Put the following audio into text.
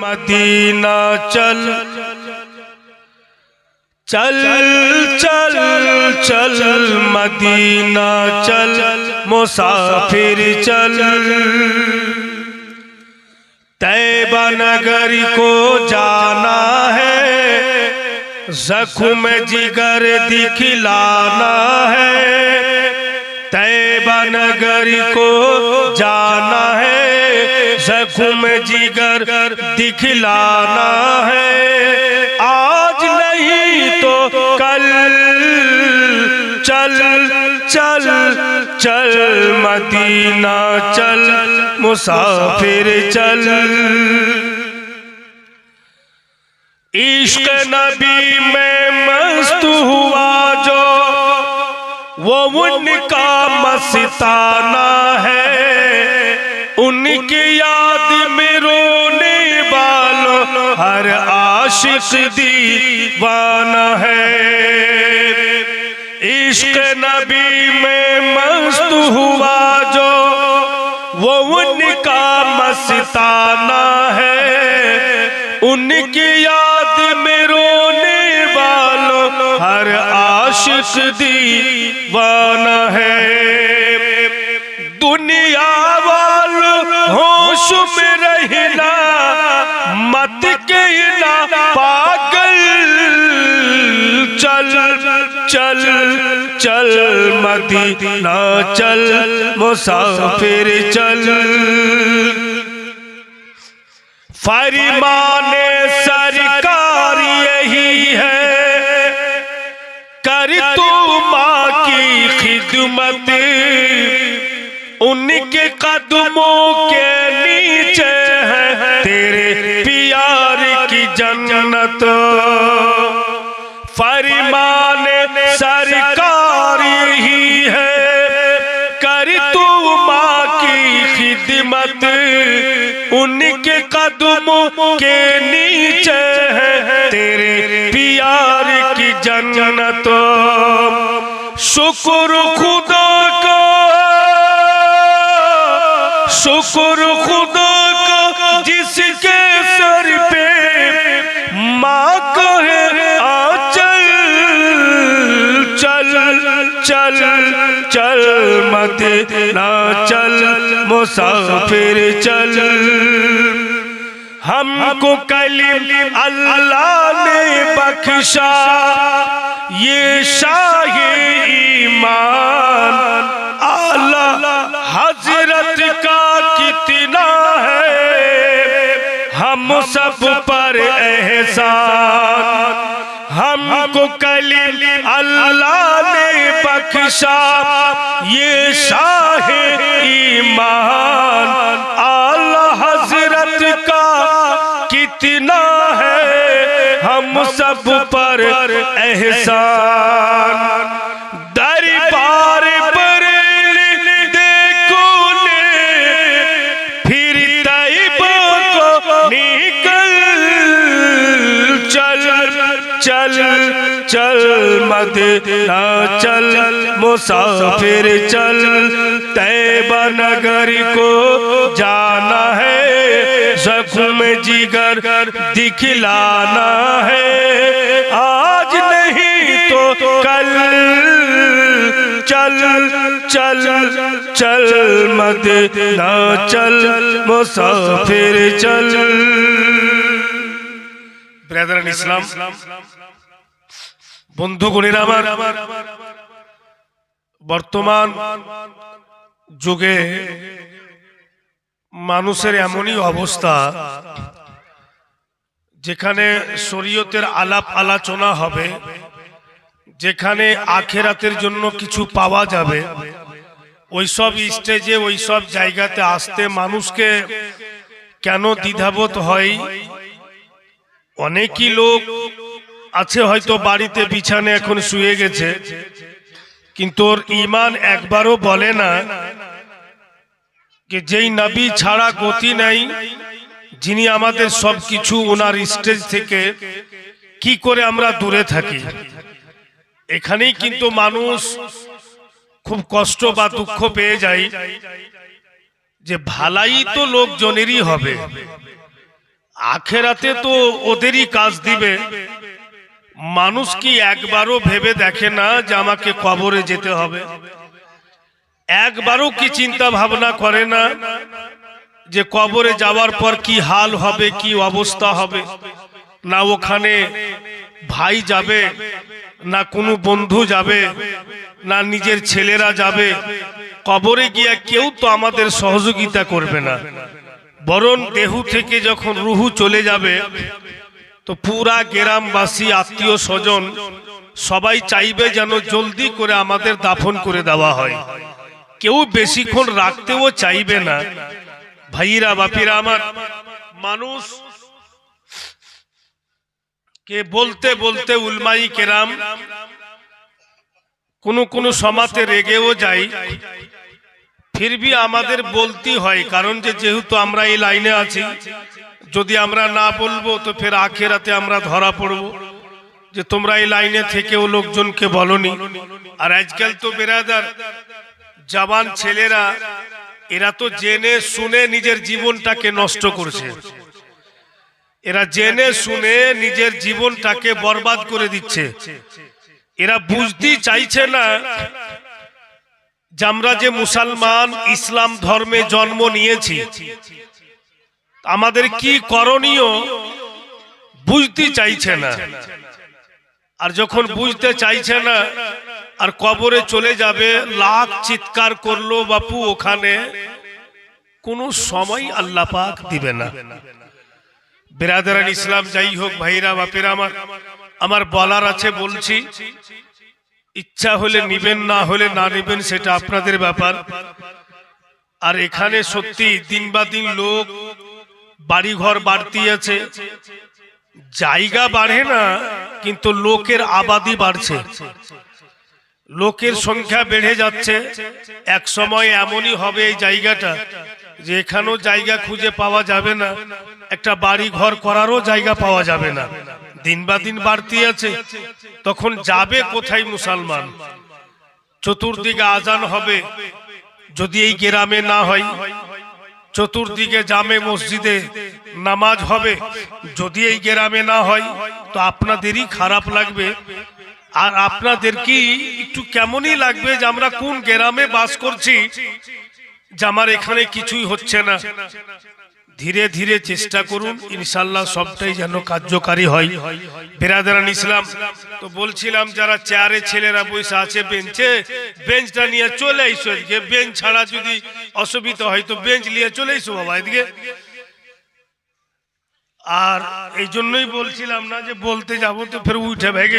Medina चल चल चल चल मदीना चल मुसाफिर चल तैबा नगर को जाना है ज़ख्म जिगर दिखलाना है तैबा नगर को जाना है ज़ख्म जिगर दिखलाना है आज नहीं तो कल चल चल चल मदीना चल मुसाफिर चल इश्क नबी में मस्त हुआ जो वो उनका मस्ताना है उनकी याद में रोने वालों हर आशिक दीवाना है इश्क नबी में मस्त हुआ जो वो उनका मस्ताना है उनकी याद में रोने वालों हर आशिक दीवाना है दुनिया वालों होश में रहना मत कहना पागल चल चल चल मदीना चल मुसाफिर चल फरमाने सरकार यही है कर तू माँ की खिदमत उनके कदमों के नीचे है तेरे प्यार की जन्नत फरमाने सरकार यही है कर तू माँ की खिदमत उनके कदमों के नीचे है तेरे प्यार की जन्नत शुक्र खुदा का शुक्र खुदा का जिसके सर पे माँ कहे आचल चल चल चल मदीना चल मुसाफिर चल हमको कलीम अल्लाह ने बख्शा ये शाही ईमान आला हजरत का कितना है हम सब पर एहसान हमको कलीम अल्लाह ने बख्शा ये शाही ईमान आला हजरत का कितना है हम सब पर एहसान दरबार पर देखो ने फिर तैबा को निकल चल चल चल मदीना चल मुसाफिर चल तैबा नगर को जाना है ज़ख्म जिगर दिखलाना है आज नहीं तो कल चल चल चल मदीना चल मुसाफिर चल ब्रदर इस्लाम বন্ধুগণেরা আমার বর্তমান যুগে মানুষের এমনই অবস্থা যেখানে শরীয়তের আলাপ আলোচনা হবে যেখানে আখিরাতের জন্য কিছু পাওয়া যাবে ওই সব স্টেজে ওই সব জায়গাতে আসতে মানুষকে কেন দ্বিধাবোধ হয় অনেকই লোক আছে হয়তো বাড়িতে বিছানে এখন শুয়ে গেছে কিন্তু ওর ঈমান একবারও বলে না যে যেই নবী ছাড়া গতি নাই যিনি আমাদের সবকিছু ওনার স্টেজ থেকে কি করে আমরা দূরে থাকি এখানেই কিন্তু মানুষ খুব কষ্ট বা দুঃখ পেয়ে যায় যে ভালাই তো লোকজনেরই হবে আখেরাতে তো ওদেরই কাজ দিবে। মানুষ কি একবারও ভেবে দেখে না যে আমাকে কবরে যেতে হবে? একবারও কি চিন্তা ভাবনা করে না যে কবরে যাওয়ার পর কি হাল হবে, কি অবস্থা হবে? না ওখানে ভাই যাবে, না কোনো বন্ধু যাবে, না নিজের ছেলেরা যাবে। কবরে গিয়া কেউ তো আমাদের সহযোগিতা করবে না, বরং দেহ থেকে যখন রুহু চলে যাবে তো পুরা গ্রামবাসী, আত্মীয় স্বজন সবাই চাইবে যেন জলদি করে আমাদের দাফন করে দেওয়া হয়। কেউ বেশিক্ষণ রাখতেও চাইবে না। ভাইরা বাপিরা আমার, মানুষ কে বলতে বলতে উলমাই কেরাম কোন সমাতে রেগেও যায়, ফির ভি আমাদের বলতে হয়। কারণ যেহেতু আমরা এই লাইনে আছি, যদি আমরা না বলবো তো ফের আখেরাতে আমরা ধরা পড়বো যে তোমরা এই লাইনে থেকেও লোকজনকে বলনি। আর আজকাল তো বেরাদার জওয়ান ছেলেরা, এরা তো জেনে শুনে নিজের জীবনটাকে নষ্ট করছে। এরা জেনে শুনে নিজের জীবনটাকে বরবাদ করে দিচ্ছে। এরা বুঝতেই চাইছে না যে আমরা যে মুসলমান, ইসলাম ধর্মে জন্ম নিয়েছি, আমাদের কি করণীয় বুঝতে চাইছে না। আর যখন বুঝতে চাইছে না আর কবরে চলে যাবে, লাখ চিৎকার করলো বাপু, ওখানে কোনো সময় আল্লাহ পাক দিবে না। বিরাদরান ইসলাম, যাই হোক ভাইরা বাপেরা আমার বলার আছে বলছি। ইচ্ছা হলে নিবেন, না হলে না নিবেন, সেটা আপনাদের ব্যাপার। আর এখানে সত্যি দিন বা দিন লোক, বাড়িঘর বাড়তি আছে, জায়গা বাড়ে না কিন্তু লোকের আবাদি বাড়ছে, লোকের সংখ্যা বেড়ে যাচ্ছে। এক সময় এমনই হবে এই জায়গাটা যে এখানেও জায়গা খুঁজে পাওয়া যাবে না, একটা বাড়ি ঘর করারও জায়গা পাওয়া যাবে না। দিন বা দিন বাড়তি আছে, তখন যাবে কোথায় মুসলমান? চতুর্দিকে আজান হবে, যদি এই গ্রামে না হয়, চতুর্দিকে জামে মসজিদে নামাজ হবে, যদি এই গ্রামে না হয়, তো আপনাদেরই খারাপ লাগবে। আর আপনাদের কি একটু কেমনই লাগবে যে আমরা কোন গ্রামে বাস করছি, যে আমার এখানে কিছুই হচ্ছে না। ধীরে ধীরে চেষ্টা করুন, ইনশাল্লাহ সবটাই যেন কার্যকারী হয়। বিরাদরান ইসলাম, তো বলছিলাম যারা চেয়ারে ছেলেরা বসে আছে বেঞ্চে, বেঞ্চটা নিয়ে চলে এসো এদিকে। বেঞ্চ ছাড়া যদি অসুবিধা হয় তো বেঞ্চ নিয়ে চলে এসো বাবা এদিকে। আর এই জন্যই বলছিলাম না যে বলতে যাবো তো ফের উঠে ভেগে